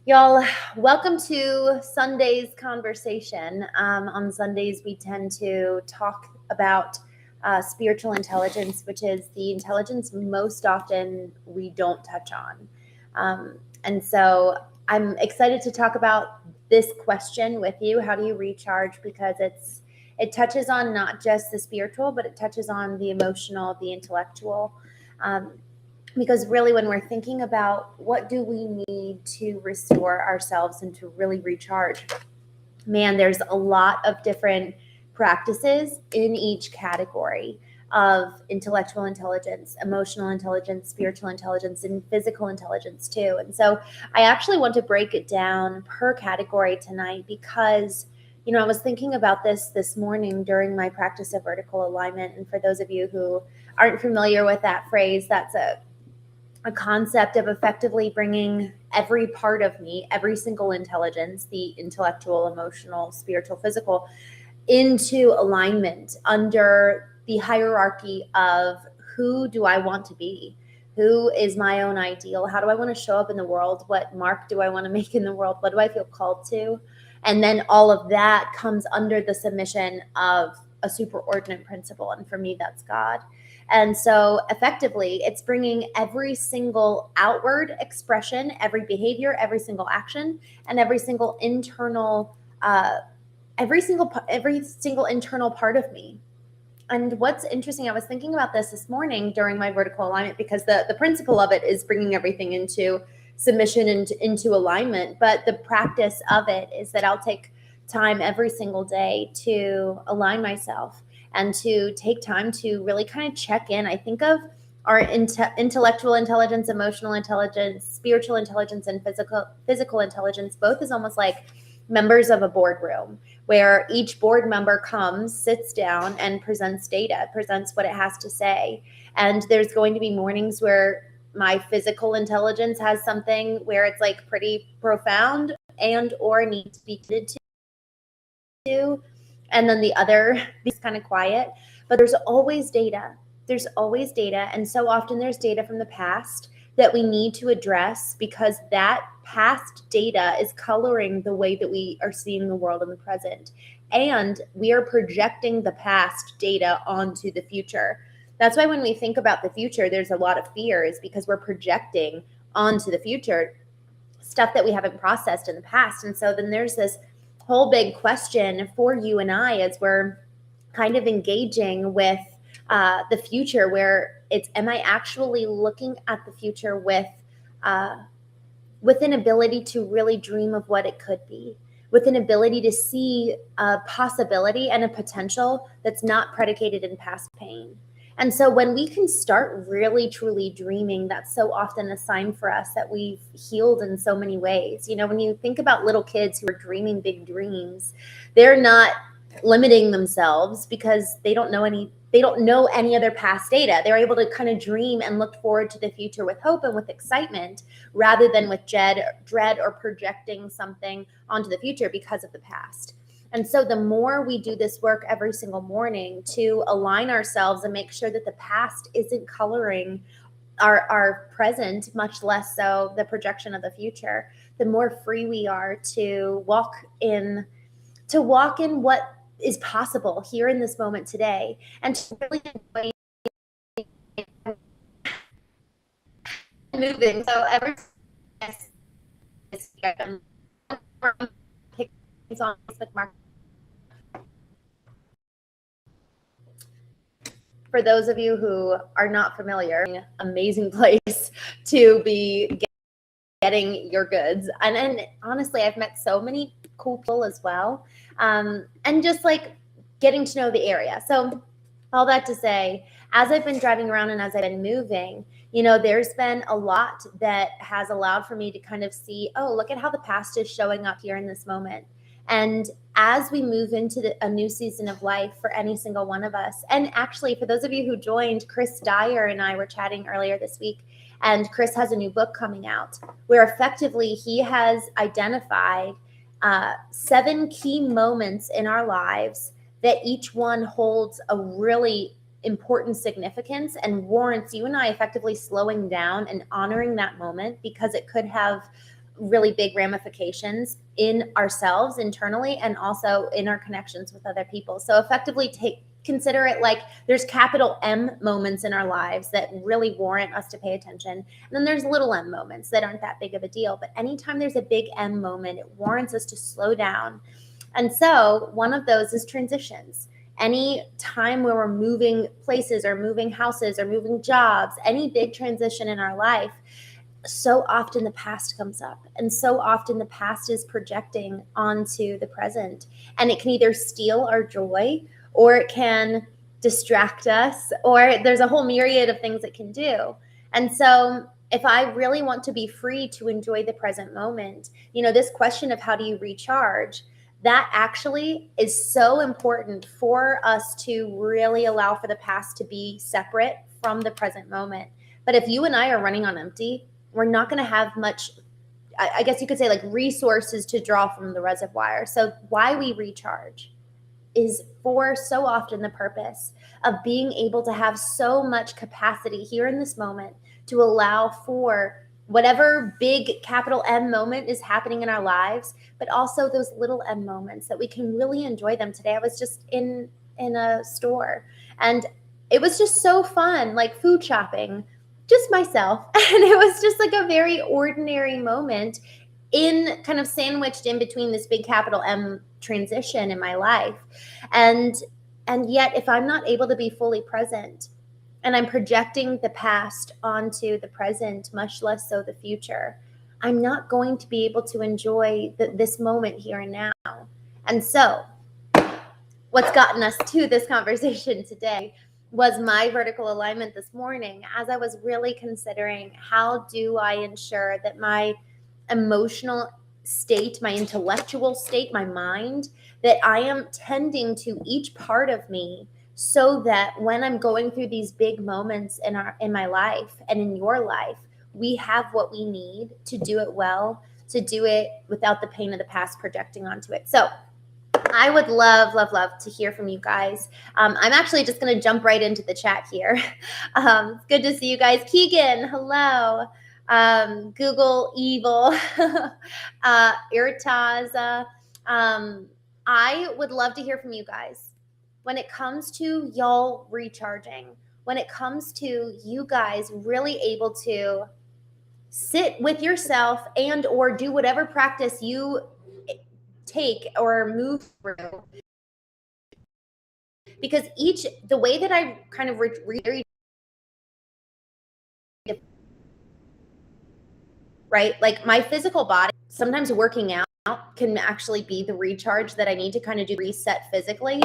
Y'all, welcome to Sunday's conversation. On Sundays, we tend to talk about spiritual intelligence, which is the intelligence most often we don't touch on. And so I'm excited to talk about this question with you. How do you recharge? Because it touches on not just the spiritual, but it touches on the emotional, the intellectual. Because really, when we're thinking about what do we need to restore ourselves and to really recharge, man, there's a lot of different practices in each category of intellectual intelligence, emotional intelligence, spiritual intelligence, and physical intelligence too. And so I actually want to break it down per category tonight because, I was thinking about this morning during my practice of vertical alignment. And for those of you who aren't familiar with that phrase, that's a concept of effectively bringing every part of me, every single intelligence, the intellectual, emotional, spiritual, physical, into alignment under the hierarchy of who do I want to be? Who is my own ideal? How do I want to show up in the world? What mark do I want to make in the world? What do I feel called to? And then all of that comes under the submission of a superordinate principle. And for me, that's God. And so effectively, it's bringing every single outward expression, every behavior, every single action, and every single internal, every single internal part of me. And what's interesting, I was thinking about this morning during my vertical alignment, because the principle of it is bringing everything into submission and into alignment. But the practice of it is that I'll take time every single day to align myself and to take time to really kind of check in. I think of our intellectual intelligence, emotional intelligence, spiritual intelligence, and physical intelligence, both as almost like members of a boardroom where each board member comes, sits down, and presents data, presents what it has to say. And there's going to be mornings where my physical intelligence has something where it's like pretty profound and or needs to be tended to. And then the other is kind of quiet, but there's always data. There's always data. And so often there's data from the past that we need to address because that past data is coloring the way that we are seeing the world in the present. And we are projecting the past data onto the future. That's why when we think about the future, there's a lot of fears because we're projecting onto the future stuff that we haven't processed in the past. And so then there's this whole big question for you and I as we're kind of engaging with the future, where it's, am I actually looking at the future with an ability to really dream of what it could be, with an ability to see a possibility and a potential that's not predicated in past pain. And so when we can start really, truly dreaming, that's so often a sign for us that we've healed in so many ways. When you think about little kids who are dreaming big dreams, they're not limiting themselves because they don't know any other past data. They're able to kind of dream and look forward to the future with hope and with excitement rather than with dread or projecting something onto the future because of the past. And so the more we do this work every single morning to align ourselves and make sure that the past isn't coloring our present, much less so the projection of the future, the more free we are to walk in what is possible here in this moment today, and to really enjoy moving. So every on Facebook Market. For those of you who are not familiar, amazing place to be getting your goods. And honestly, I've met so many cool people as well. And just like getting to know the area. So all that to say, as I've been driving around and as I've been moving, there's been a lot that has allowed for me to kind of see, oh, look at how the past is showing up here in this moment. And as we move into a new season of life for any single one of us, and actually for those of you who joined, Chris Dyer and I were chatting earlier this week, and Chris has a new book coming out where effectively he has identified 7 key moments in our lives that each one holds a really important significance and warrants you and I effectively slowing down and honoring that moment, because it could have really big ramifications in ourselves internally and also in our connections with other people. So effectively consider it like there's capital M moments in our lives that really warrant us to pay attention. And then there's little m moments that aren't that big of a deal. But anytime there's a big M moment, it warrants us to slow down. And so one of those is transitions. Any time where we're moving places or moving houses or moving jobs, any big transition in our life, so often the past comes up, and so often the past is projecting onto the present, and it can either steal our joy or it can distract us, or there's a whole myriad of things it can do. And so if I really want to be free to enjoy the present moment, this question of how do you recharge, that actually is so important for us to really allow for the past to be separate from the present moment. But if you and I are running on empty, we're not going to have much, I guess you could say, like resources to draw from the reservoir. So why we recharge is for so often the purpose of being able to have so much capacity here in this moment to allow for whatever big capital M moment is happening in our lives, but also those little M moments that we can really enjoy them. Today I was just in a store and it was just so fun, like food shopping, just myself. And it was just like a very ordinary moment in kind of sandwiched in between this big capital M transition in my life. And yet if I'm not able to be fully present and I'm projecting the past onto the present, much less so the future, I'm not going to be able to enjoy this moment here and now. And so what's gotten us to this conversation today was my vertical alignment this morning, as I was really considering how do I ensure that my emotional state, my intellectual state, my mind, that I am tending to each part of me so that when I'm going through these big moments in my life and in your life, we have what we need to do it well, to do it without the pain of the past projecting onto it. So I would love, love, love to hear from you guys. I'm actually just going to jump right into the chat here. It's good to see you guys. Keegan, hello. Google Evil, Irtaza. I would love to hear from you guys when it comes to y'all recharging, when it comes to you guys really able to sit with yourself and or do whatever practice you take or move through, because the way that I kind of right, like my physical body, sometimes working out can actually be the recharge that I need to kind of do reset physically,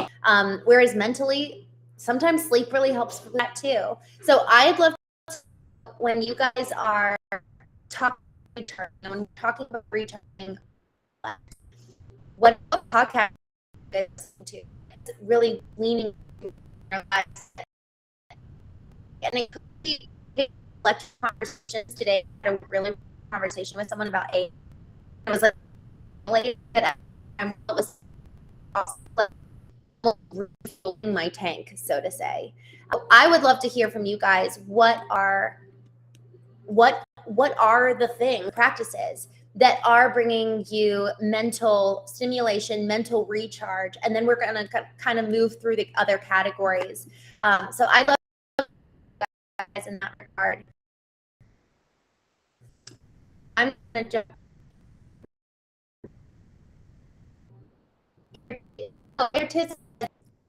whereas mentally sometimes sleep really helps with that too. So I'd love to, when you guys are talking about recharging, what podcast to really leaning your lives. And it could be lecture conversations today. I had a really conversation with someone about it was like refilling my tank, so to say. I would love to hear from you guys. What are the practices that are bringing you mental stimulation, mental recharge, and then we're going to kind of move through the other categories. So I love you guys in that regard. I'm going to jump.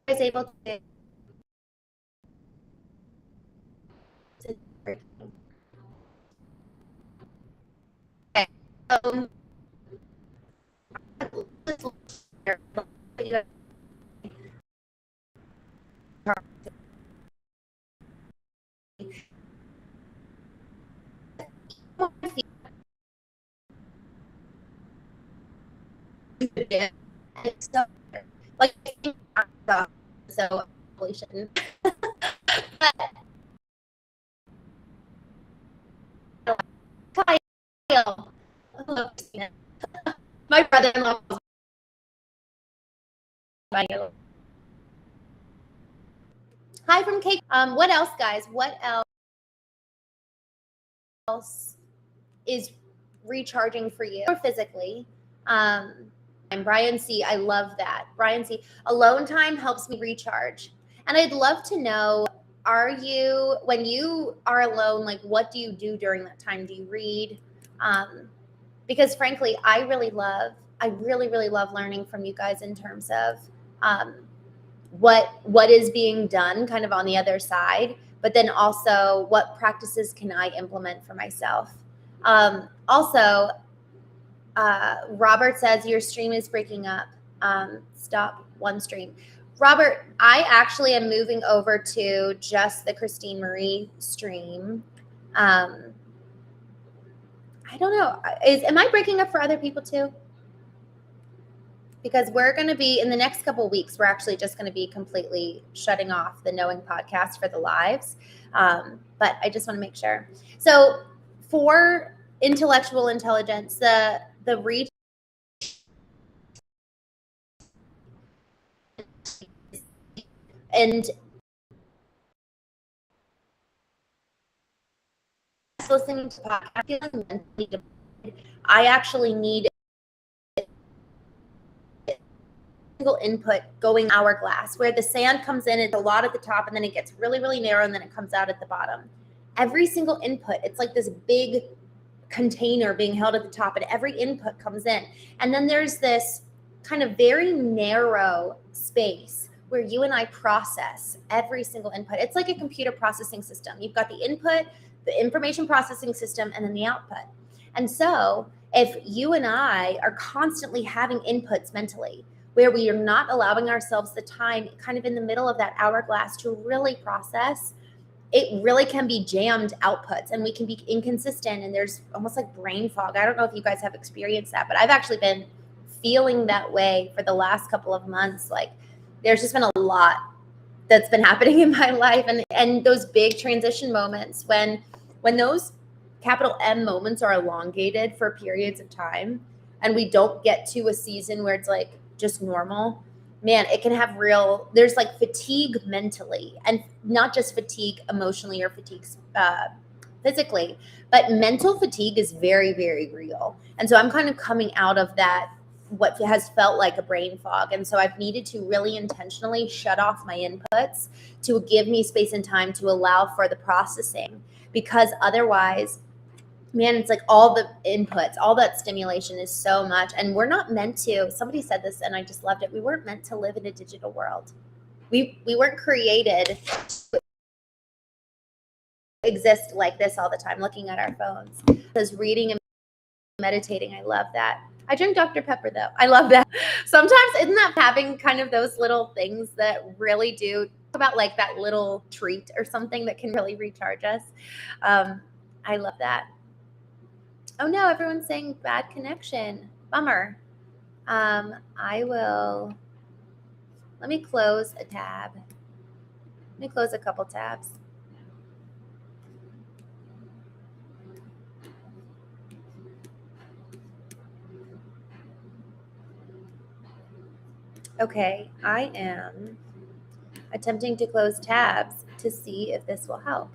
Is able to. Okay. Like so completion. Kyle, my brother-in-law. Hi from Cape. What else, guys? What else is recharging for you or physically. And Brian C., I love that. Brian C., alone time helps me recharge. And I'd love to know, when you are alone, like what do you do during that time? Do you read? Because frankly, I really, really love learning from you guys in terms of what is being done kind of on the other side, but then also what practices can I implement for myself? Also, Robert says your stream is breaking up. Stop one stream. Robert, I actually am moving over to just the Christene Marie stream. I don't know. Am I breaking up for other people too? Because we're going to be, in the next couple of weeks, we're actually just going to be completely shutting off the Knowing podcast for the lives. But I just want to make sure. So for intellectual intelligence, the reach and listening to podcasts, I actually need single input going hourglass, where the sand comes in, it's a lot at the top, and then it gets really, really narrow, and then it comes out at the bottom. Every single input, it's like this big container being held at the top, and every input comes in. And then there's this kind of very narrow space where you and I process every single input. It's like a computer processing system. You've got the input, the information processing system, and then the output. And so if you and I are constantly having inputs mentally, where we are not allowing ourselves the time kind of in the middle of that hourglass to really process, it really can be jammed outputs, and we can be inconsistent, and there's almost like brain fog. I don't know if you guys have experienced that, but I've actually been feeling that way for the last couple of months. Like there's just been a lot that's been happening in my life, and those big transition moments when those capital M moments are elongated for periods of time, and we don't get to a season where it's like just normal, man, it can have there's like fatigue mentally, and not just fatigue emotionally or fatigue physically, but mental fatigue is very, very real. And so I'm kind of coming out of that, what has felt like a brain fog. And so I've needed to really intentionally shut off my inputs to give me space and time to allow for the processing, because otherwise, man, it's like all the inputs, all that stimulation is so much. And we're not meant to, somebody said this and I just loved it. We weren't meant to live in a digital world. We weren't created to exist like this all the time, looking at our phones. Because reading and meditating, I love that. I drink Dr. Pepper though. I love that. Sometimes isn't that having kind of those little things that really do about like that little treat or something that can really recharge us. I love that. Oh no, everyone's saying bad connection. Bummer. Let me close a tab. Let me close a couple tabs. Okay, I am attempting to close tabs to see if this will help.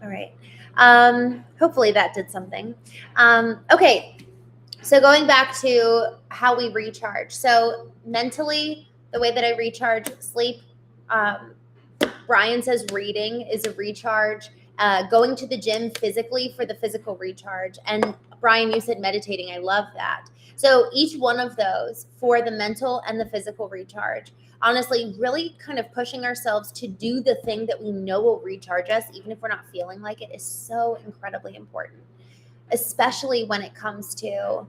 All right. Hopefully that did something. Okay. So going back to how we recharge. So mentally, the way that I recharge, sleep. Brian says reading is a recharge. Going to the gym physically for the physical recharge. And Brian, you said meditating. I love that. So each one of those for the mental and the physical recharge. Honestly, really kind of pushing ourselves to do the thing that we know will recharge us, even if we're not feeling like it, is so incredibly important, especially when it comes to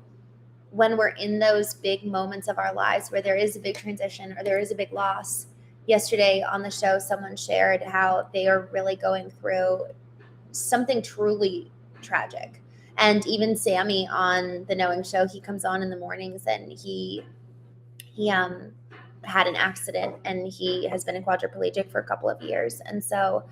when we're in those big moments of our lives where there is a big transition or there is a big loss. Yesterday on the show, someone shared how they are really going through something truly tragic. And even Sammy on the Knowing Show, he comes on in the mornings and he had an accident and he has been a quadriplegic for a couple of years. And so,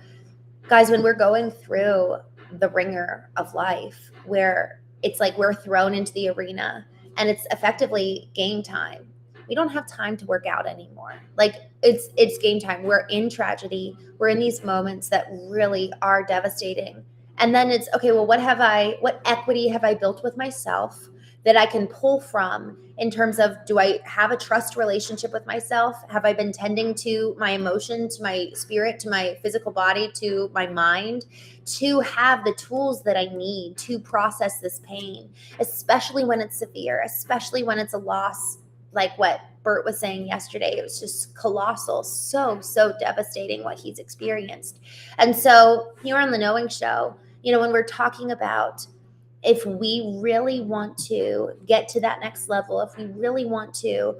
guys, when we're going through the ringer of life, where it's like we're thrown into the arena and it's effectively game time, we don't have time to work out anymore. Like it's game time. We're in tragedy. We're in these moments that really are devastating. And then it's, okay, well, what equity have I built with myself that I can pull from in terms of, do I have a trust relationship with myself? Have I been tending to my emotion, to my spirit, to my physical body, to my mind, to have the tools that I need to process this pain, especially when it's severe, especially when it's a loss like what Bert was saying yesterday. It was just colossal, so devastating what he's experienced. And so here on the Knowing Show, when we're talking about, if we really want to get to that next level, if we really want to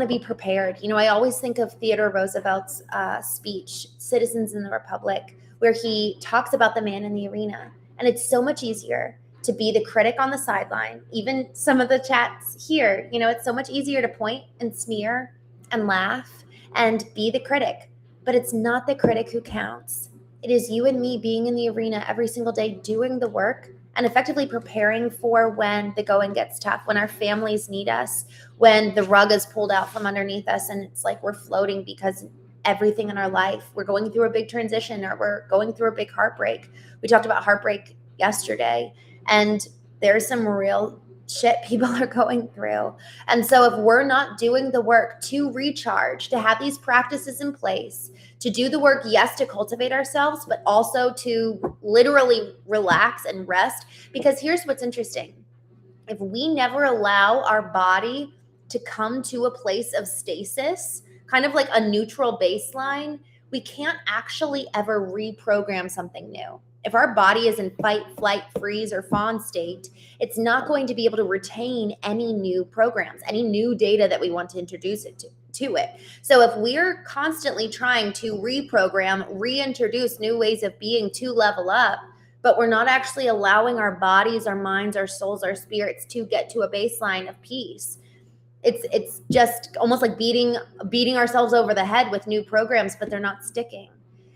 be prepared, I always think of Theodore Roosevelt's speech, Citizens in the Republic, where he talks about the man in the arena. And it's so much easier to be the critic on the sideline. Even some of the chats here, it's so much easier to point and smear and laugh and be the critic. But it's not the critic who counts. It is you and me being in the arena every single day, doing the work and effectively preparing for when the going gets tough, when our families need us, when the rug is pulled out from underneath us and it's like we're floating because everything in our life, we're going through a big transition or we're going through a big heartbreak. We talked about heartbreak yesterday, and there's some real shit people are going through. And so if we're not doing the work to recharge, to have these practices in place, to do the work, yes, to cultivate ourselves, but also to literally relax and rest. Because here's what's interesting. If we never allow our body to come to a place of stasis, kind of like a neutral baseline, we can't actually ever reprogram something new. If our body is in fight, flight, freeze, or fawn state, it's not going to be able to retain any new programs, any new data that we want to introduce it to it. So if we're constantly trying to reprogram, reintroduce new ways of being to level up, but we're not actually allowing our bodies, our minds, our souls, our spirits to get to a baseline of peace, it's just almost like beating ourselves over the head with new programs, but they're not sticking.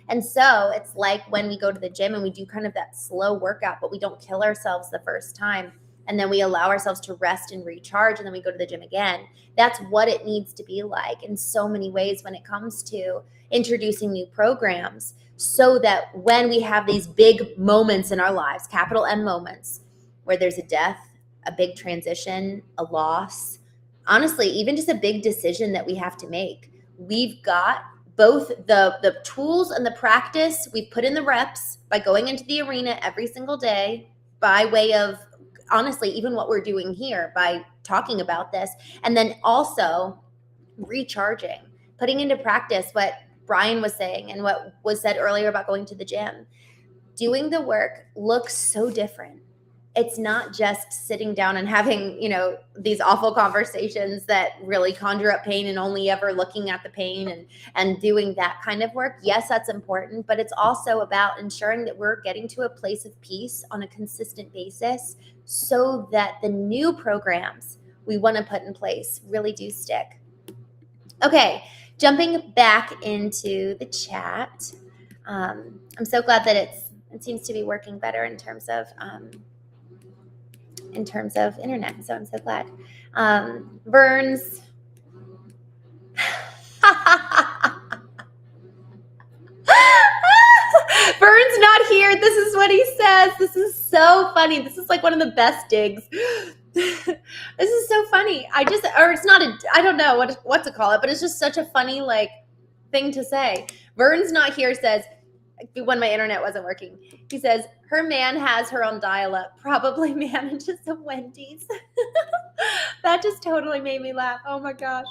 And so it's like when we go to the gym and we do kind of that slow workout, but we don't kill ourselves the first time. And then we allow ourselves to rest and recharge, and then we go to the gym again. That's what it needs to be like in so many ways when it comes to introducing new programs, so that when we have these big moments in our lives, capital M moments, where there's a death, a big transition, a loss, honestly, even just a big decision that we have to make, we've got both the tools and the practice. We've put in the reps by going into the arena every single day, by way of, honestly, even what we're doing here by talking about this, and then also recharging, putting into practice what Brian was saying and what was said earlier about going to the gym. Doing the work looks so different. It's not just sitting down and having, these awful conversations that really conjure up pain and only ever looking at the pain and doing that kind of work. Yes, that's important, but it's also about ensuring that we're getting to a place of peace on a consistent basis, so that the new programs we want to put in place really do stick. Okay, jumping back into the chat. I'm so glad that it seems to be working better in terms of internet. So I'm so glad. Vern's. Vern's not here. This is what he says. This is so funny. This is like one of the best digs. This is so funny. It's not I don't know what to call it, but it's just such a funny thing to say. Vern's not here says, when my internet wasn't working, he says, her man has her own dial-up, probably manages a Wendy's. That just totally made me laugh. Oh my gosh.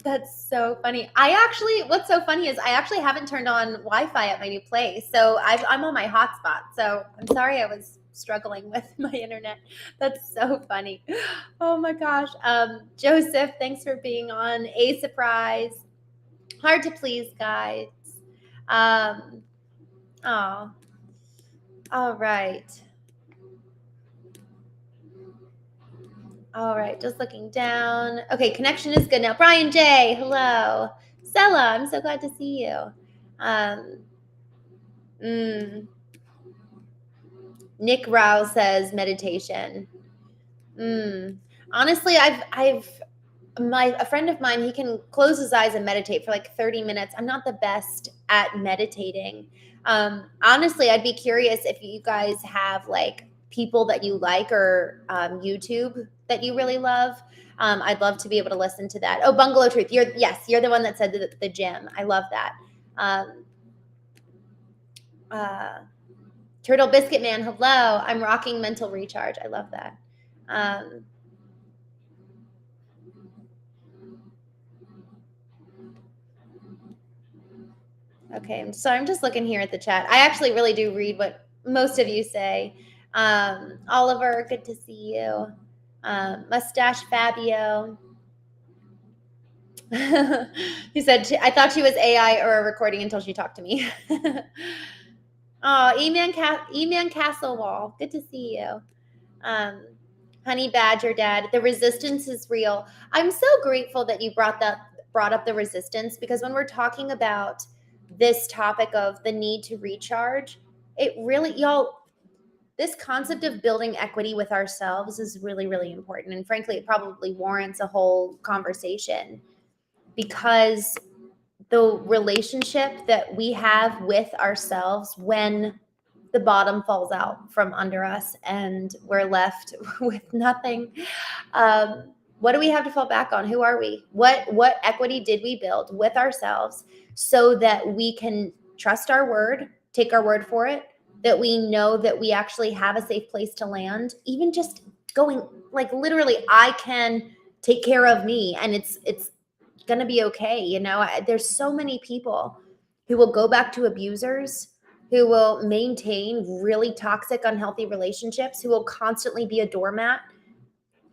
That's so funny. What's so funny is I actually haven't turned on Wi-Fi at my new place. So I'm on my hotspot. So I'm sorry I was struggling with my internet. That's so funny. Oh my gosh. Joseph, thanks for being on. A surprise. Hard to please, guys. All right. All right, just looking down. Okay, connection is good now. Brian J, hello. Stella, I'm so glad to see you. Nick Rao says meditation. Honestly, I've A friend of mine, he can close his eyes and meditate for like 30 minutes. I'm not the best at meditating. Honestly, I'd be curious if you guys have like people that you like or YouTube that you really love. I'd love to be able to listen to that. Oh, Bungalow Truth. You're the one that said the gym. I love that. Turtle Biscuit Man, hello. I'm rocking mental recharge. I love that. Okay, so I'm just looking here at the chat. I actually really do read what most of you say. Oliver, good to see you. Mustache Fabio. He said, I thought she was AI or a recording until she talked to me. Oh, E-Man Castle Wall. Good to see you. Honey Badger Dad. The resistance is real. I'm so grateful that you brought up the resistance, because when we're talking about this topic of the need to recharge, it really, y'all, this concept of building equity with ourselves is really, really important. And frankly, it probably warrants a whole conversation, because the relationship that we have with ourselves when the bottom falls out from under us and we're left with nothing, what do we have to fall back on? Who are we? What equity did we build with ourselves so that we can trust our word, take our word for it, that we know that we actually have a safe place to land, even just going like literally, I can take care of me and it's going to be okay. There's so many people who will go back to abusers, who will maintain really toxic, unhealthy relationships, who will constantly be a doormat.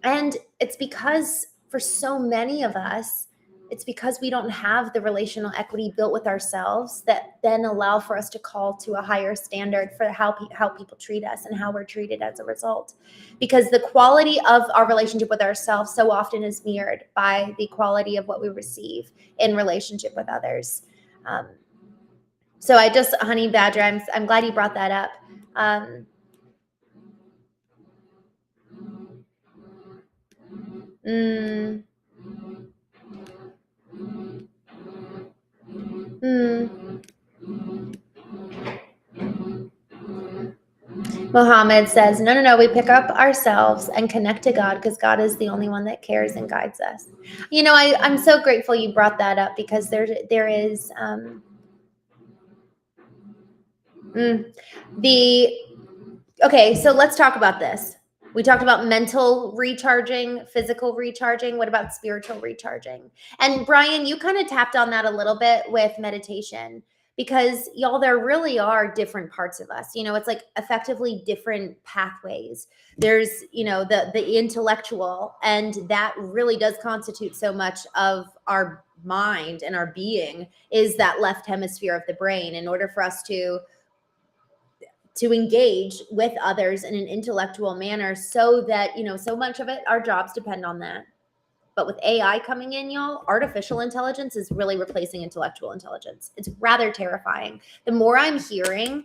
And it's because for so many of us, it's because we don't have the relational equity built with ourselves that then allow for us to call to a higher standard for how people treat us and how we're treated as a result. Because the quality of our relationship with ourselves so often is mirrored by the quality of what we receive in relationship with others. So Honey Badger, I'm glad you brought that up. Mohammed says, no, we pick up ourselves and connect to God, because God is the only one that cares and guides us. I'm so grateful you brought that up, because there is okay, so let's talk about this. We talked about mental recharging, physical recharging. What about spiritual recharging? And Brian, you kind of tapped on that a little bit with meditation, because y'all, there really are different parts of us. It's like effectively different pathways. There's, the intellectual, and that really does constitute so much of our mind and our being, is that left hemisphere of the brain. In order for us to engage with others in an intellectual manner, so that, so much of it, our jobs depend on that. But with AI coming in, y'all, artificial intelligence is really replacing intellectual intelligence. It's rather terrifying. The more I'm hearing,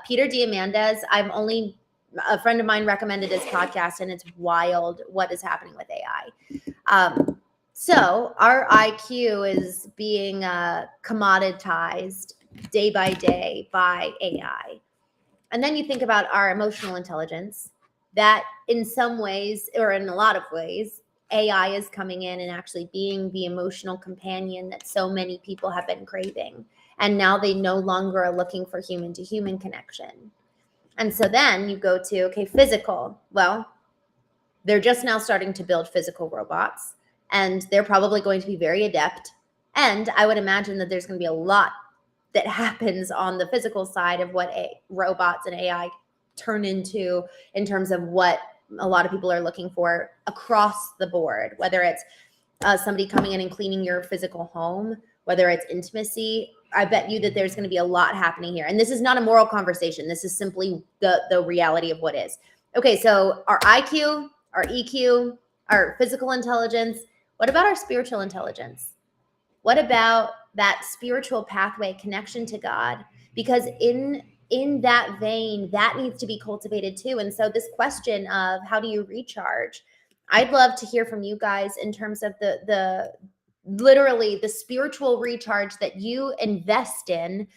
Peter Diamandis, a friend of mine recommended his podcast, and it's wild what is happening with AI. So our IQ is being commoditized day by day by AI. And then you think about our emotional intelligence, that in some ways, or in a lot of ways, AI is coming in and actually being the emotional companion that so many people have been craving. And now they no longer are looking for human to human connection. And so then you go to, okay, physical. Well, they're just now starting to build physical robots, and they're probably going to be very adept. And I would imagine that there's going to be a lot that happens on the physical side of what robots and AI turn into, in terms of what a lot of people are looking for across the board, whether it's somebody coming in and cleaning your physical home, whether it's intimacy. I bet you that there's going to be a lot happening here. And this is not a moral conversation. This is simply the reality of what is. Okay, so our IQ, our EQ, our physical intelligence. What about our spiritual intelligence? What about that spiritual pathway, connection to God? Because in that vein, that needs to be cultivated too. And so this question of how do you recharge? I'd love to hear from you guys in terms of the literally the spiritual recharge that you invest in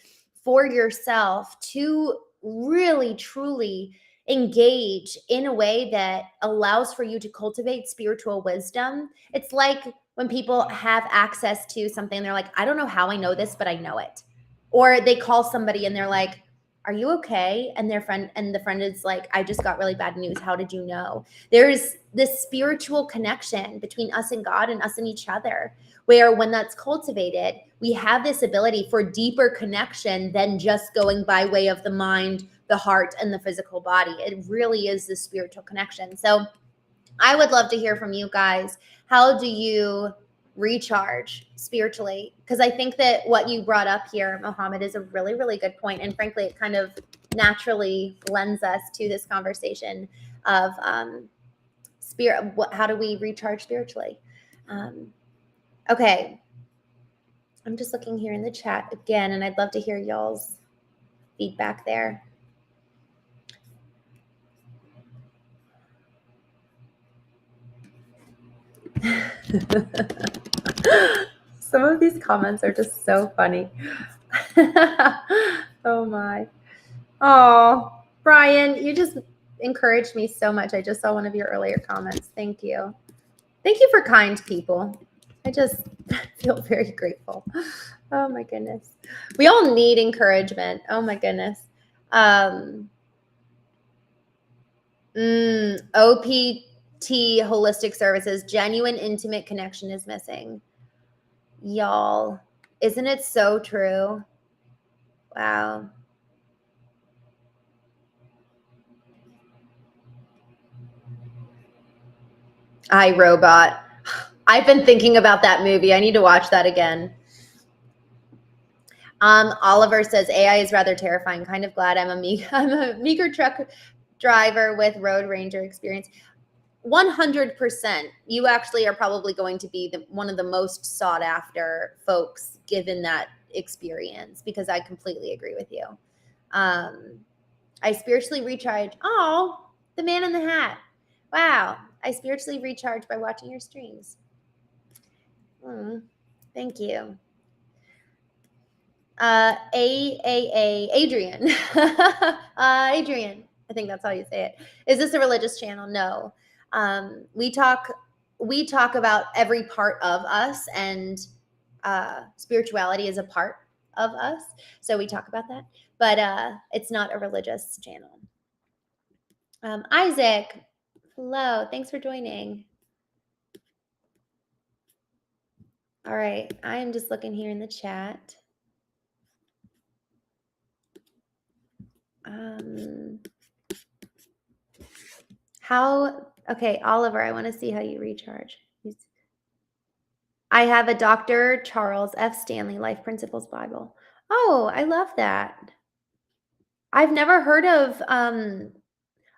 for yourself to really truly engage in a way that allows for you to cultivate spiritual wisdom. It's like when people have access to something, they're like, I don't know how I know this, but I know it. Or they call somebody and they're like, are you okay? And the friend is like, I just got really bad news. How did you know? There's this spiritual connection between us and God and us and each other, where when that's cultivated, we have this ability for deeper connection than just going by way of the mind, the heart, and the physical body. It really is the spiritual connection. So I would love to hear from you guys. How do you recharge spiritually? Because I think that what you brought up here, Mohammed, is a really, really good point. And frankly, it kind of naturally lends us to this conversation of spirit. How do we recharge spiritually? Okay. I'm just looking here in the chat again, and I'd love to hear y'all's feedback there. Some of these comments are just so funny. Oh my. Oh, Brian, you just encouraged me so much. I just saw one of your earlier comments. Thank you. Thank you for kind people. I just feel very grateful. Oh my goodness. We all need encouragement. Oh my goodness. OPT Holistic Services, genuine intimate connection is missing. Y'all, isn't it so true? Wow. iRobot. I've been thinking about that movie. I need to watch that again. Oliver says AI is rather terrifying. Kind of glad I'm a meager truck driver with road ranger experience. 100%. You actually are probably going to be one of the most sought after folks given that experience, because I completely agree with you. I spiritually recharge. Oh, the man in the hat. Wow. I spiritually recharge by watching your streams. Thank you. Adrian. Adrian, I think that's how you say it. Is this a religious channel? No. We talk about every part of us, and spirituality is a part of us. So we talk about that, but it's not a religious channel. Isaac, hello. Thanks for joining. All right. I am just looking here in the chat. Okay, Oliver, I want to see how you recharge. I have a Dr. Charles F. Stanley Life Principles Bible. Oh, I love that. I've never heard of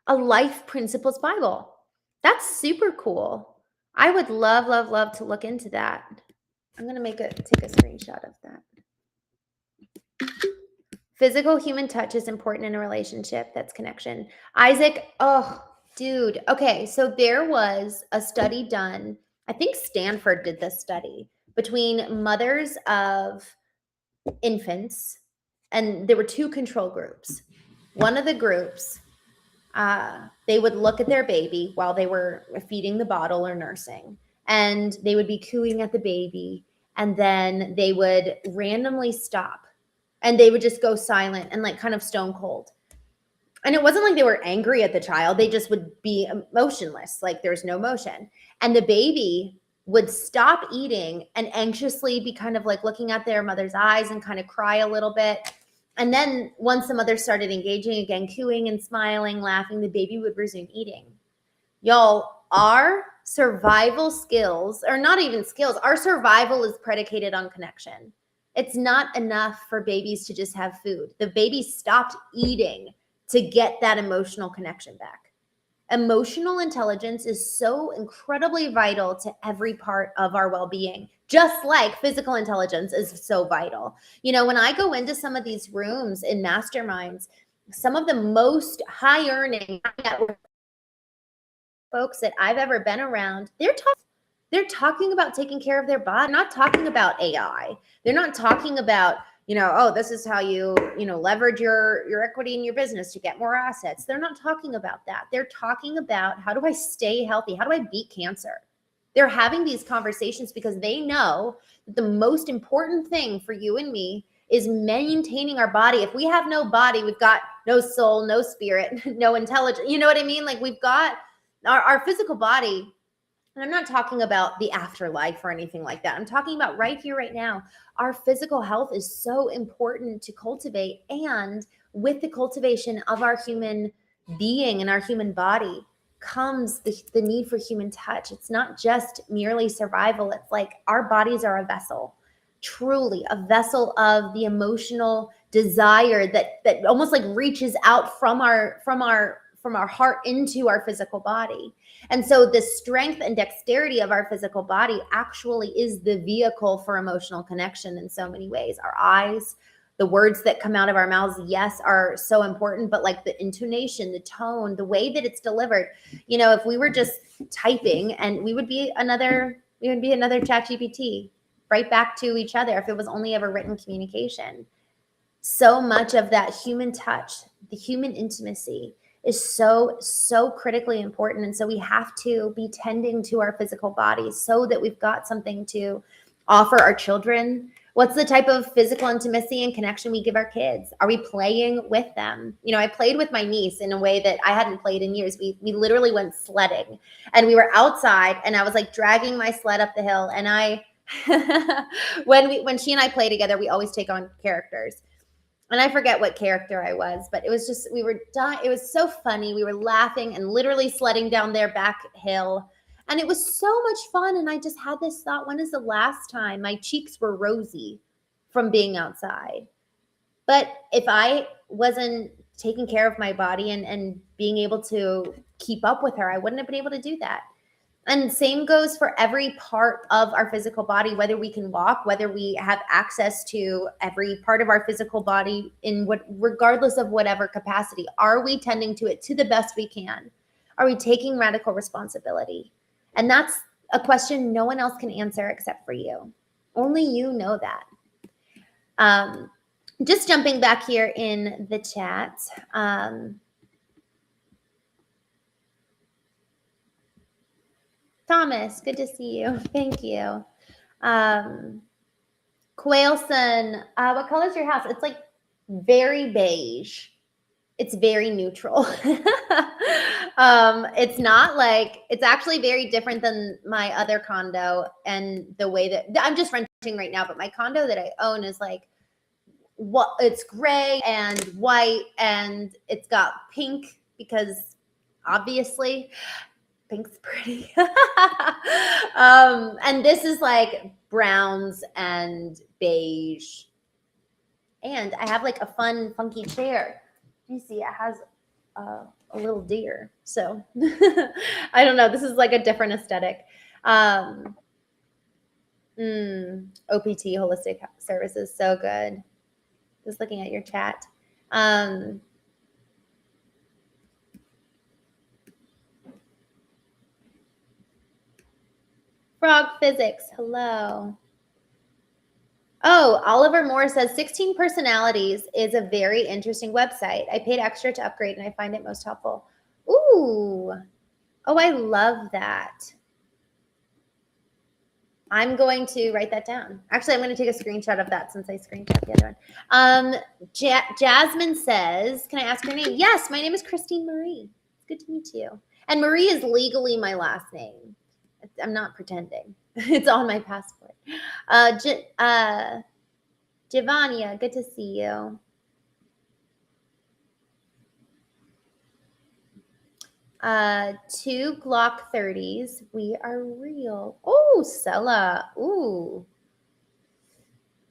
a Life Principles Bible. That's super cool. I would love, love, love to look into that. I'm going to take a screenshot of that. Physical human touch is important in a relationship. That's connection. Isaac, oh, dude. Okay, so there was a study done. I think Stanford did this study between mothers of infants, and there were two control groups. One of the groups, they would look at their baby while they were feeding the bottle or nursing, and they would be cooing at the baby, and then they would randomly stop, and they would just go silent and like kind of stone cold. And it wasn't like they were angry at the child. They just would be emotionless, like there's no motion. And the baby would stop eating and anxiously be kind of like looking at their mother's eyes and kind of cry a little bit. And then once the mother started engaging again, cooing and smiling, laughing, the baby would resume eating. Y'all, our survival skills, or not even skills, our survival is predicated on connection. It's not enough for babies to just have food. The baby stopped eating to get that emotional connection back. Emotional intelligence is so incredibly vital to every part of our well-being, just like physical intelligence is so vital. You know, when I go into some of these rooms in masterminds, some of the most high earning folks that I've ever been around, they're talking about taking care of their body. They're not talking about AI. They're not talking about, oh, this is how you leverage your equity in your business to get more assets. They're not talking about that. They're talking about, how do I stay healthy? How do I beat cancer? They're having these conversations because they know that the most important thing for you and me is maintaining our body. If we have no body, we've got no soul, no spirit, no intelligence. You know what I mean? Like, we've got our physical body. And I'm not talking about the afterlife or anything like that. I'm talking about right here, right now. Our physical health is so important to cultivate. And with the cultivation of our human being and our human body comes the need for human touch. It's not just merely survival. It's like our bodies are a vessel, truly a vessel of the emotional desire that almost like reaches out from our heart into our physical body. And so the strength and dexterity of our physical body actually is the vehicle for emotional connection in so many ways. Our eyes, the words that come out of our mouths, yes, are so important, but like the intonation, the tone, the way that it's delivered. If we were just typing, and we would be another ChatGPT, right back to each other if it was only ever written communication. So much of that human touch, the human intimacy, is so critically important. And so we have to be tending to our physical bodies so that we've got something to offer our children. What's the type of physical intimacy and connection we give our kids? Are we playing with them? I played with my niece in a way that I hadn't played in years. We literally went sledding, and we were outside, and I was like dragging my sled up the hill. And when she and I play together, we always take on characters. And I forget what character I was, but it was just, we were dying. It was so funny. We were laughing and literally sledding down their back hill. And it was so much fun. And I just had this thought, when is the last time my cheeks were rosy from being outside? But if I wasn't taking care of my body and being able to keep up with her, I wouldn't have been able to do that. And same goes for every part of our physical body, whether we can walk, whether we have access to every part of our physical body regardless of whatever capacity. Are we tending to it to the best we can? Are we taking radical responsibility? And that's a question no one else can answer except for you. Only you know that. Just jumping back here in the chat. Thomas, good to see you. Thank you. Quailson, what color is your house? It's like very beige. It's very neutral. It's not like, it's actually very different than my other condo, and the way that I'm just renting right now, but my condo that I own is like, it's gray and white, and it's got pink because obviously pink's pretty. And this is like browns and beige. And I have like a fun, funky chair. You see, it has a little deer. So I don't know. This is like a different aesthetic. OPT, Holistic Services, so good. Just looking at your chat. Frog Physics, hello. Oh, Oliver Moore says 16 Personalities is a very interesting website. I paid extra to upgrade and I find it most helpful. Ooh. Oh, I love that. I'm going to write that down. Actually, I'm going to take a screenshot of that since I screenshot the other one. Jasmine says, can I ask your name? Yes, my name is Christene Marie. It's good to meet you. And Marie is legally my last name. I'm not pretending. It's on my passport. Giovannia, good to see you. Two Glock 30s. We are real. Oh, Sella. Ooh.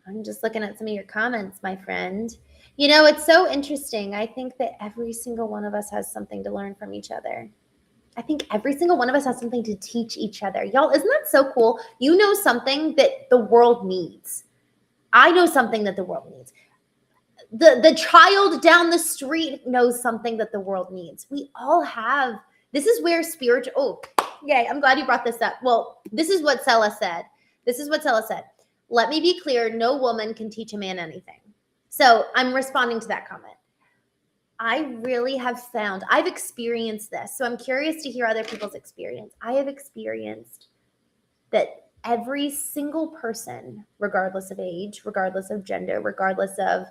I'm just looking at some of your comments, my friend. It's so interesting. I think that every single one of us has something to learn from each other. I think every single one of us has something to teach each other. Y'all, isn't that so cool? You know something that the world needs. I know something that the world needs. The child down the street knows something that the world needs. We all have This is where yay, I'm glad you brought this up. Well, this is what Sella said. Let me be clear, no woman can teach a man anything. So I'm responding to that comment. I really have found, I've experienced this. So I'm curious to hear other people's experience. I have experienced that every single person, regardless of age, regardless of gender, regardless of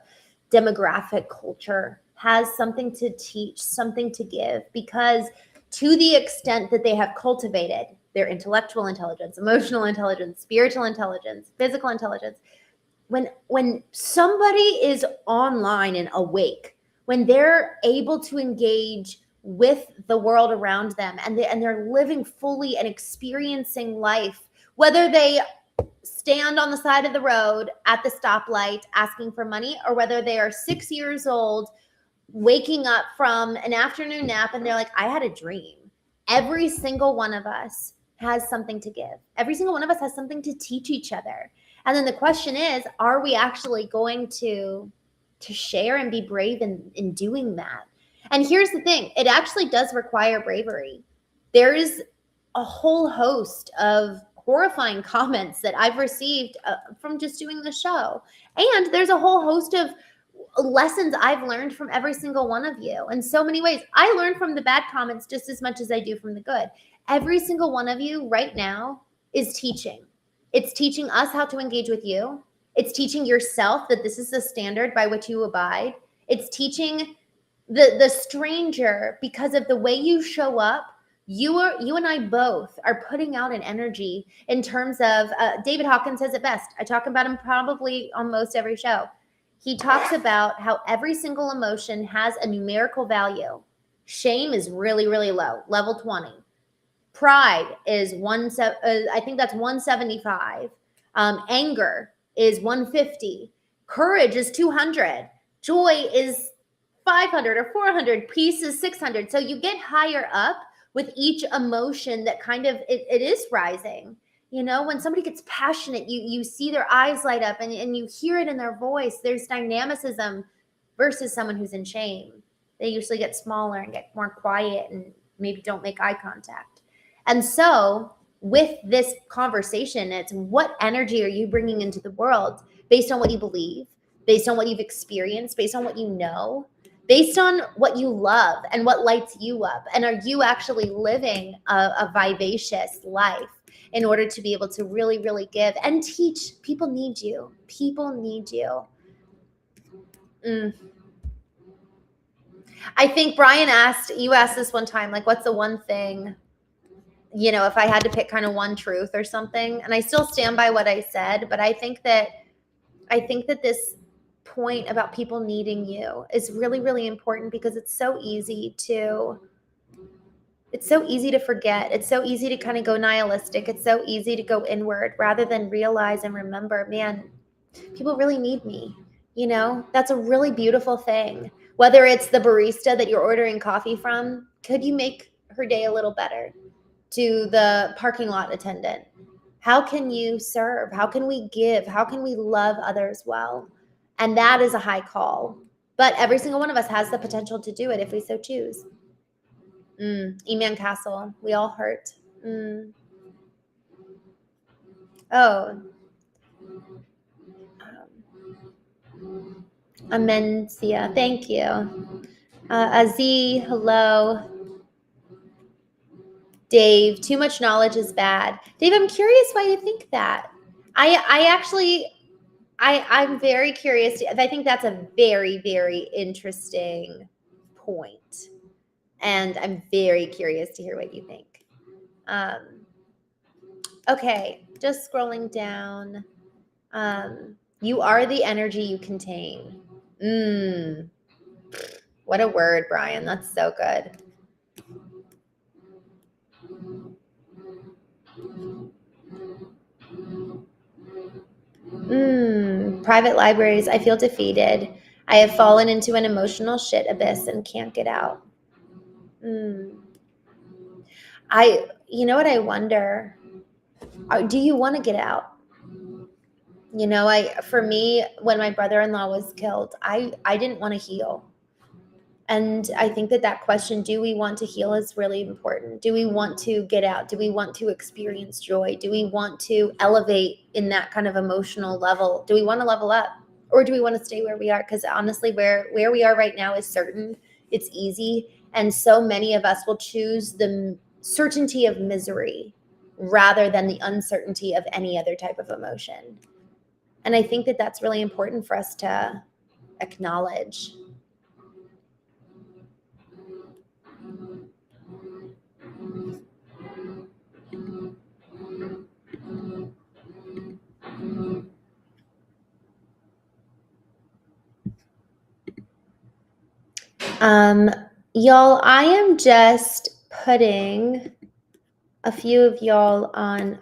demographic, culture, has something to teach, something to give, because to the extent that they have cultivated their intellectual intelligence, emotional intelligence, spiritual intelligence, physical intelligence, when somebody is online and awake, when they're able to engage with the world around them and they're living fully and experiencing life, whether they stand on the side of the road at the stoplight asking for money, or whether they are 6 years old waking up from an afternoon nap and they're like, I had a dream. Every single one of us has something to give. Every single one of us has something to teach each other. And then the question is, are we actually going to share and be brave in doing that? And here's the thing, it actually does require bravery. There is a whole host of horrifying comments that I've received from just doing the show. And there's a whole host of lessons I've learned from every single one of you in so many ways. I learn from the bad comments just as much as I do from the good. Every single one of you right now is teaching. It's teaching us how to engage with you. It's teaching yourself that this is the standard by which you abide. It's teaching the stranger, because of the way you show up. You and I both are putting out an energy in terms of, David Hawkins says it best. I talk about him probably on most every show. He talks about how every single emotion has a numerical value. Shame is really, really low, level 20. Pride is I think that's 175. Anger is 150. Courage is 200. Joy is 500 or 400. Peace is 600. So you get higher up with each emotion that kind of, it is rising. You know, when somebody gets passionate, you see their eyes light up and you hear it in their voice. There's dynamicism versus someone who's in shame. They usually get smaller and get more quiet and maybe don't make eye contact. And so with this conversation, it's what energy are you bringing into the world based on what you believe, based on what you've experienced, based on what you know, based on what you love and what lights you up. And are you actually living a vivacious life in order to be able to really, really give and teach? People need you. People need you. I think Brian you asked this one time, like, what's the one thing, you know, if I had to pick kind of one truth or something, and I still stand by what I said, but I think that this point about people needing you is really, really important, because it's so easy to forget. It's so easy to kind of go nihilistic. It's so easy to go inward rather than realize and remember, man, people really need me. You know, that's a really beautiful thing. Whether it's the barista that you're ordering coffee from, could you make her day a little better? To the parking lot attendant, how can you serve? How can we give? How can we love others well? And that is a high call. But every single one of us has the potential to do it if we so choose. E-Man Castle, we all hurt. Amencia, thank you. Aziz, hello. Dave, too much knowledge is bad. Dave, I'm curious why you think that. I'm very curious. I think that's a very, very interesting point. And I'm very curious to hear what you think. Okay, just scrolling down. You are the energy you contain. What a word, Brian. That's so good. Private libraries. I feel defeated. I have fallen into an emotional shit abyss and can't get out. You know what I wonder? Do you want to get out? You know, for me, when my brother-in-law was killed, I didn't want to heal. And I think that question, do we want to heal, is really important. Do we want to get out? Do we want to experience joy? Do we want to elevate in that kind of emotional level? Do we want to level up? Or do we want to stay where we are? Because honestly, where we are right now is certain. It's easy. And so many of us will choose the certainty of misery rather than the uncertainty of any other type of emotion. And I think that's really important for us to acknowledge. Y'all, I am just putting a few of y'all on,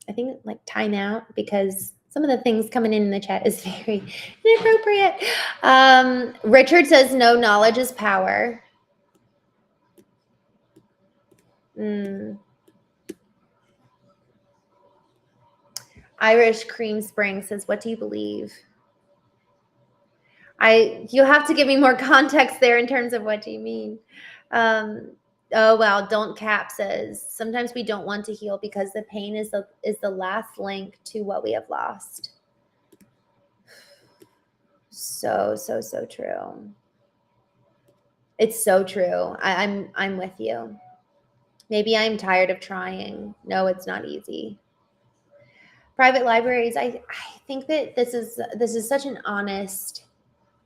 I think like timeout, because some of the things coming in the chat is very inappropriate. Richard says, no, knowledge is power. Irish Cream Spring says, what do you believe? You have to give me more context there in terms of what do you mean. Oh, wow. Don't Cap says, sometimes we don't want to heal because the pain is the last link to what we have lost. So true. It's so true. I'm with you. Maybe I'm tired of trying. No, it's not easy. Private libraries, I think that this is such an honest,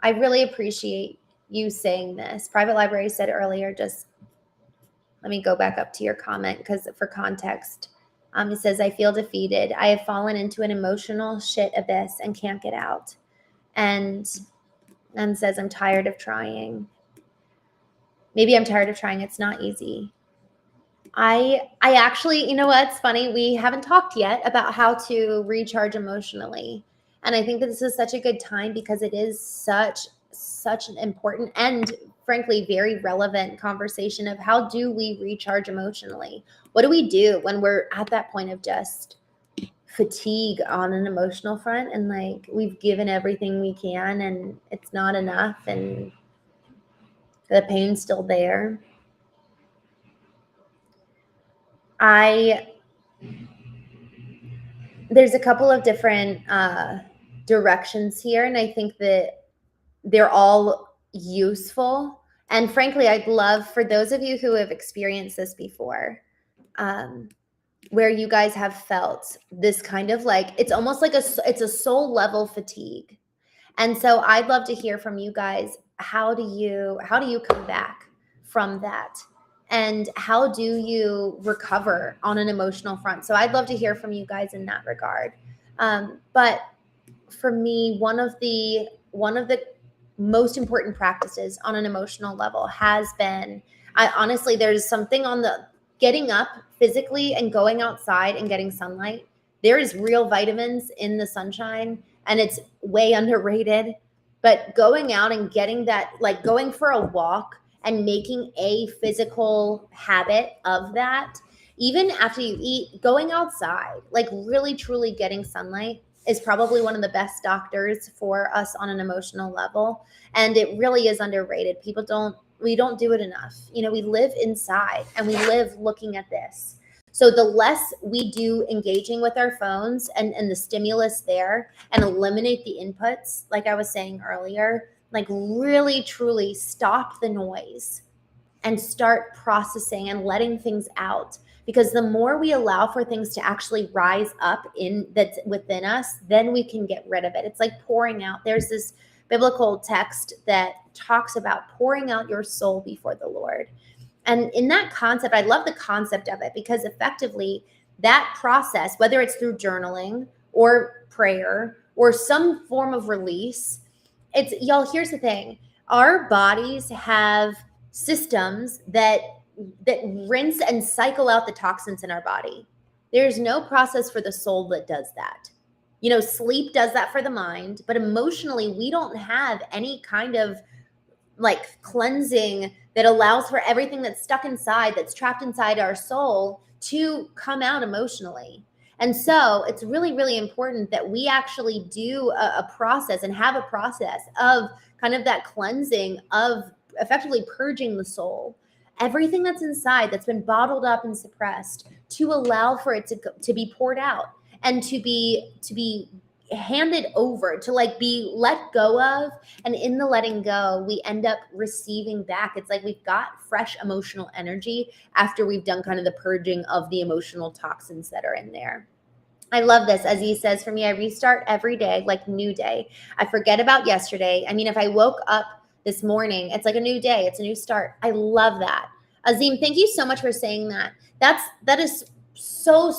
I really appreciate you saying this. Private libraries said earlier, just let me go back up to your comment because for context, it says, I feel defeated. I have fallen into an emotional shit abyss and can't get out. And says, I'm tired of trying. Maybe I'm tired of trying. It's not easy. I actually, you know what's funny? We haven't talked yet about how to recharge emotionally. And I think that this is such a good time because it is such an important and frankly very relevant conversation of how do we recharge emotionally? What do we do when we're at that point of just fatigue on an emotional front and like we've given everything we can and it's not enough and the pain's still there? There's a couple of different directions here, and I think that they're all useful. And frankly, I'd love for those of you who have experienced this before, where you guys have felt this kind of like, it's almost like it's a soul level fatigue. And so I'd love to hear from you guys. How do you come back from that? And how do you recover on an emotional front? So I'd love to hear from you guys in that regard. But for me, one of the most important practices on an emotional level has been, honestly, there's something on the getting up physically and going outside and getting sunlight. There is real vitamins in the sunshine and it's way underrated. But going out and getting that, like going for a walk and making a physical habit of that, even after you eat, going outside, like really truly getting sunlight is probably one of the best doctors for us on an emotional level. And it really is underrated. We don't do it enough. You know, we live inside and we live looking at this. So the less we do engaging with our phones and the stimulus there and eliminate the inputs, like I was saying earlier, like really truly stop the noise and start processing and letting things out. Because the more we allow for things to actually rise up that's within us, then we can get rid of it. It's like pouring out. There's this biblical text that talks about pouring out your soul before the Lord. And in that concept, I love the concept of it because effectively that process, whether it's through journaling or prayer or some form of release, y'all, here's the thing. Our bodies have systems that rinse and cycle out the toxins in our body. There's no process for the soul that does that. You know, sleep does that for the mind, but emotionally, we don't have any kind of like cleansing that allows for everything that's stuck inside, that's trapped inside our soul to come out emotionally. And so it's really, really important that we actually do a process and have a process of kind of that cleansing of effectively purging the soul, everything that's inside that's been bottled up and suppressed, to allow for it to be poured out and to be handed over, to like be let go of. And in the letting go, we end up receiving back. It's like we've got fresh emotional energy after we've done kind of the purging of the emotional toxins that are in there. I love this. As he says, for me, I restart every day, like new day. I forget about yesterday. I mean, if I woke up this morning, it's like a new day. It's a new start. I love that. Azim, thank you so much for saying that. That is so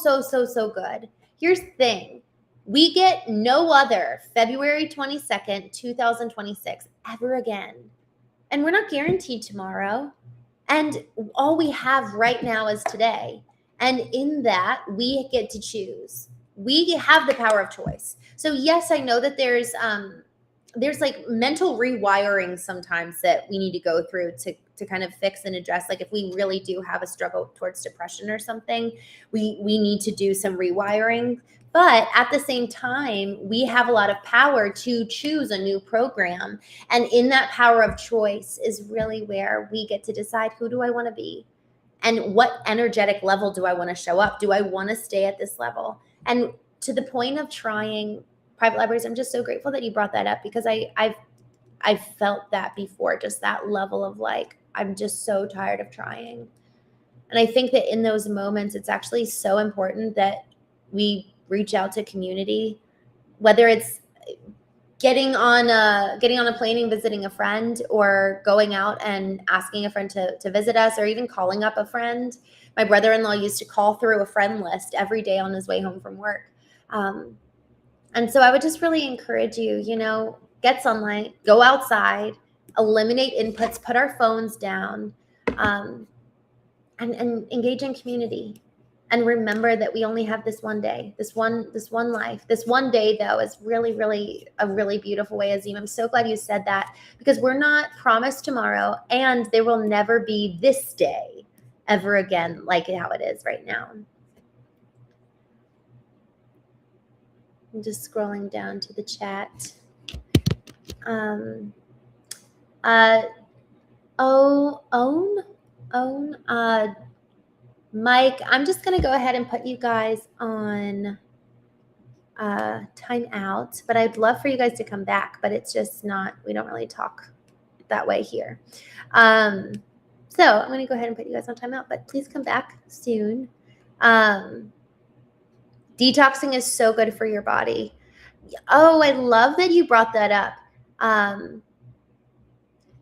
good. Here's the thing. We get no other February 22nd, 2026 ever again. And we're not guaranteed tomorrow. And all we have right now is today. And in that, we get to choose. We have the power of choice. So yes, I know that there's like mental rewiring sometimes that we need to go through to kind of fix and address. Like if we really do have a struggle towards depression or something, we need to do some rewiring. But at the same time, we have a lot of power to choose a new program. And in that power of choice is really where we get to decide, who do I want to be? And what energetic level do I want to show up? Do I want to stay at this level? And to the point of trying private libraries, I'm just so grateful that you brought that up, because I've felt that before, just that level of like, I'm just so tired of trying. And I think that in those moments, it's actually so important that we reach out to community, whether it's getting on a plane and visiting a friend, or going out and asking a friend to visit us, or even calling up a friend. My brother-in-law used to call through a friend list every day on his way home from work. And so I would just really encourage you, get sunlight, go outside, eliminate inputs, put our phones down, and engage in community. And remember that we only have this one day, this one life. This one day, though, is really, really a really beautiful way, Azim. I'm so glad you said that, because we're not promised tomorrow, and there will never be this day ever again like how it is right now. I'm just scrolling down to the chat. Mike, I'm just going to go ahead and put you guys on timeout, but I'd love for you guys to come back, but it's just not, we don't really talk that way here. So I'm going to go ahead and put you guys on timeout, but please come back soon. Detoxing is so good for your body. Oh, I love that you brought that up.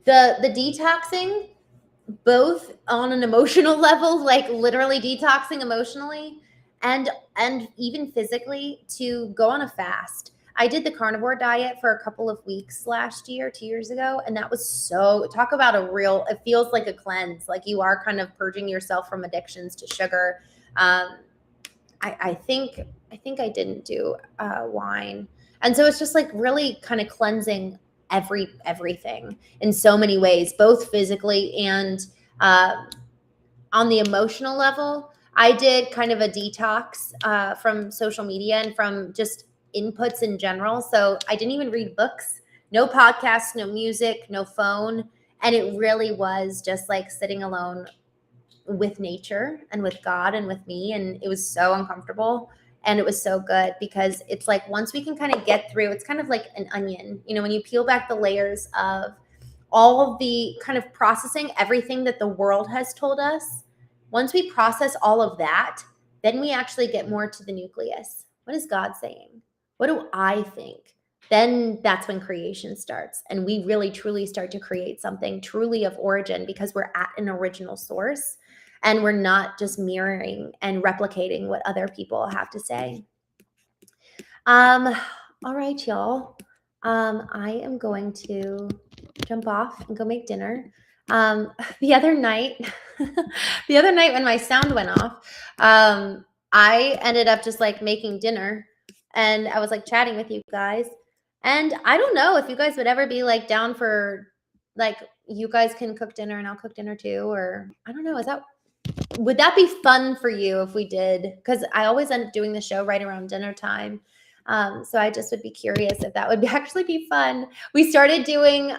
The detoxing, both on an emotional level, like literally detoxing emotionally, and even physically, to go on a fast. I did the carnivore diet for a couple of weeks last year, 2 years ago, and that was so, talk about a real, it feels like a cleanse. Like you are kind of purging yourself from addictions to sugar. I think I didn't do wine. And so it's just like really kind of cleansing everything in so many ways, both physically and on the emotional level. I did kind of a detox from social media and from just inputs in general. So I didn't even read books, no podcasts, no music, no phone. And it really was just like sitting alone with nature and with God and with me. And it was so uncomfortable. And it was so good, because it's like once we can kind of get through, it's kind of like an onion, when you peel back the layers of all of the kind of processing everything that the world has told us. Once we process all of that, then we actually get more to the nucleus. What is God saying? What do I think? Then that's when creation starts. And we really, truly start to create something truly of origin, because we're at an original source. And we're not just mirroring and replicating what other people have to say. All right, y'all. I am going to jump off and go make dinner. The other night when my sound went off, I ended up just like making dinner, and I was like chatting with you guys. And I don't know if you guys would ever be like down for like, you guys can cook dinner and I'll cook dinner too, or I don't know. Would that be fun for you if we did? Because I always end up doing the show right around dinner time. So I just would be curious if that would actually be fun. We started doing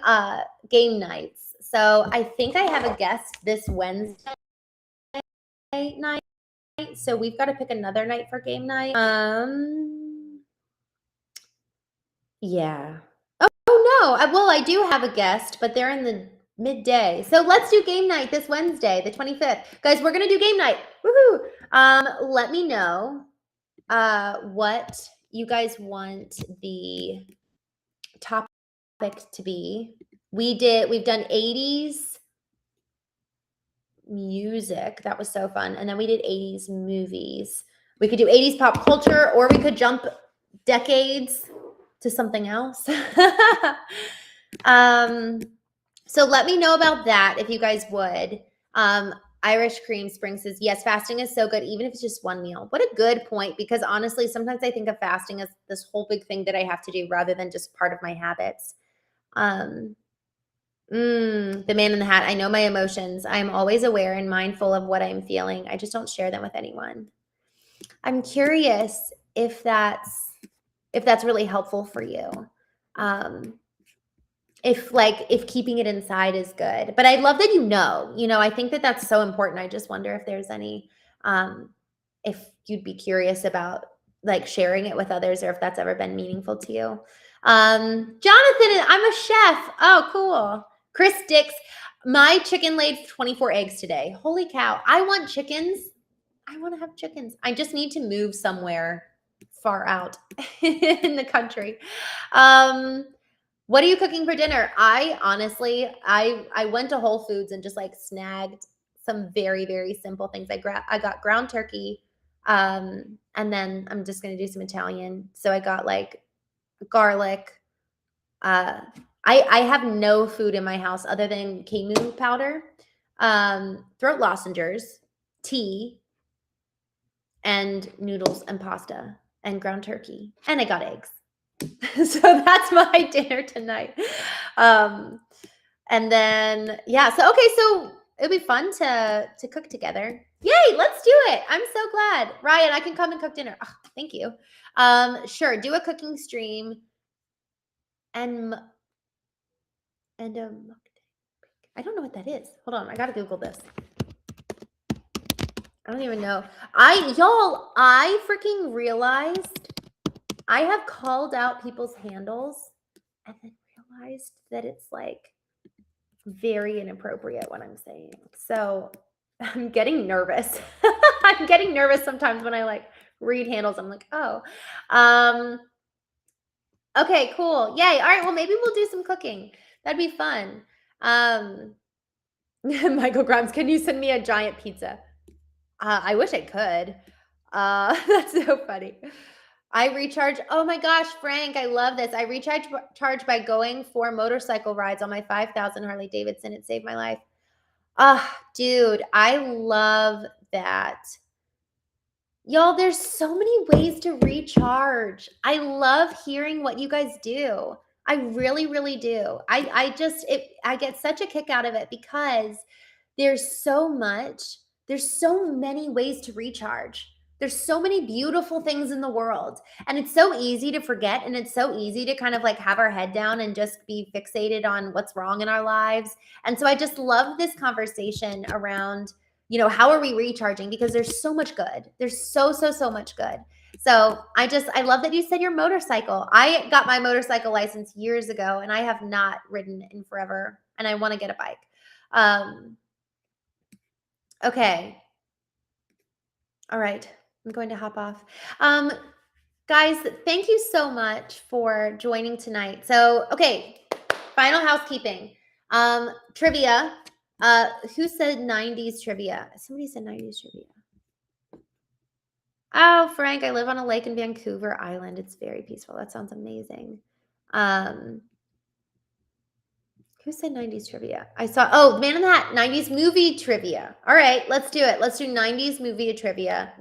game nights. So I think I have a guest this Wednesday night. So we've got to pick another night for game night. Yeah. Oh no. Well, I do have a guest, but they're in the midday. So let's do game night this Wednesday, the 25th. Guys, we're going to do game night. Woohoo. Let me know what you guys want the topic to be. We've done 80s music. That was so fun. And then we did 80s movies. We could do 80s pop culture, or we could jump decades to something else. So let me know about that if you guys would. Irish Cream Spring says, yes, fasting is so good, even if it's just one meal. What a good point, because honestly, sometimes I think of fasting as this whole big thing that I have to do rather than just part of my habits. The man in the hat. I know my emotions. I'm always aware and mindful of what I'm feeling. I just don't share them with anyone. I'm curious if that's really helpful for you. If keeping it inside is good, but I love that I think that that's so important. I just wonder if there's any, if you'd be curious about like sharing it with others, or if that's ever been meaningful to you. Jonathan, I'm a chef. Oh, cool. Chris Dix, my chicken laid 24 eggs today. Holy cow. I want chickens. I want to have chickens. I just need to move somewhere far out in the country. What are you cooking for dinner? I honestly went to Whole Foods and just like snagged some very, very simple things. I got ground turkey, and then I'm just gonna do some Italian. So I got like garlic. I have no food in my house other than 𝐤𝐚𝐢 powder, throat lozenges, tea, and noodles and pasta and ground turkey. And I got eggs. So that's my dinner tonight. And then, yeah. So it'll be fun to cook together. Yay, let's do it. I'm so glad. Ryan, I can come and cook dinner. Oh, thank you. Sure, do a cooking stream and I don't know what that is. Hold on, I gotta Google this. I don't even know. I freaking realized I have called out people's handles and then realized that it's like very inappropriate what I'm saying. So I'm getting nervous. I'm getting nervous sometimes when I like read handles. I'm like, oh, okay, cool. Yay. All right. Well, maybe we'll do some cooking. That'd be fun. Michael Grimes, can you send me a giant pizza? I wish I could. That's so funny. I recharge. Oh my gosh, Frank, I love this. I recharge by going for motorcycle rides on my 5,000 Harley Davidson. It saved my life. Dude, I love that. Y'all, there's so many ways to recharge. I love hearing what you guys do. I really, really do. I get such a kick out of it because there's so many ways to recharge. There's so many beautiful things in the world, and it's so easy to forget, and it's so easy to kind of like have our head down and just be fixated on what's wrong in our lives. And so I just love this conversation around, how are we recharging? Because there's so much good. There's so much good. So I love that you said your motorcycle. I got my motorcycle license years ago, and I have not ridden in forever, and I want to get a bike. Okay. All right. I'm going to hop off. Guys, thank you so much for joining tonight. So, okay, final housekeeping. Trivia. Who said 90s trivia? Somebody said 90s trivia. Oh, Frank, I live on a lake in Vancouver Island. It's very peaceful. That sounds amazing. Who said 90s trivia? I saw, Man in the Hat, 90s movie trivia. All right, let's do it. Let's do 90s movie trivia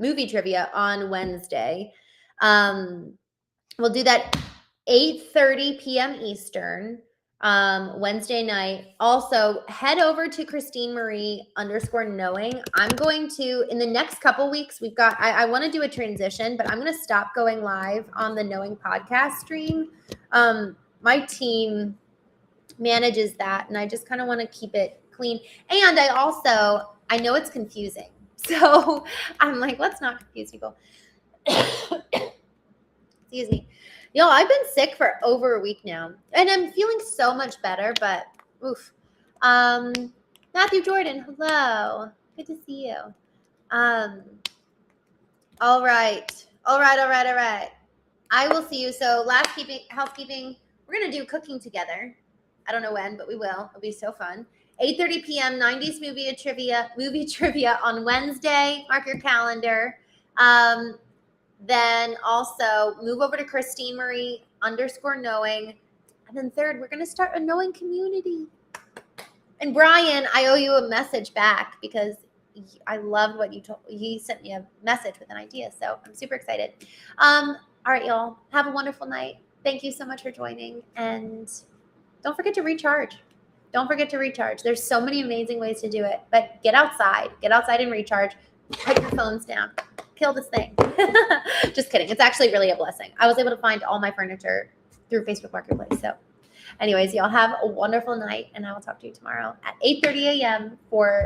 on Wednesday. We'll do that 8:30 p.m. Eastern, Wednesday night. Also, head over to Christene Marie _knowing. I'm going to, in the next couple weeks, I want to do a transition, but I'm going to stop going live on the Knowing podcast stream. My team manages that. And I just kind of want to keep it clean. And I know it's confusing. So I'm like, let's not confuse people. Excuse me. Yo, I've been sick for over a week now. And I'm feeling so much better, but oof. Matthew Jordan, hello. Good to see you. All right. I will see you. So housekeeping, we're going to do cooking together. I don't know when, but we will. It'll be so fun. 8:30 p.m. 90s movie trivia on Wednesday. Mark your calendar. Then also move over to Christene Marie _knowing. And then third, we're going to start a knowing community. And Brian, I owe you a message back because I loved what you told. He sent me a message with an idea. So I'm super excited. All right, y'all. Have a wonderful night. Thank you so much for joining. And don't forget to recharge. There's so many amazing ways to do it. But get outside and recharge. Put your phones down. Kill this thing. Just kidding. It's actually really a blessing. I was able to find all my furniture through Facebook Marketplace. So anyways, y'all have a wonderful night, and I will talk to you tomorrow at 8:30 a.m. for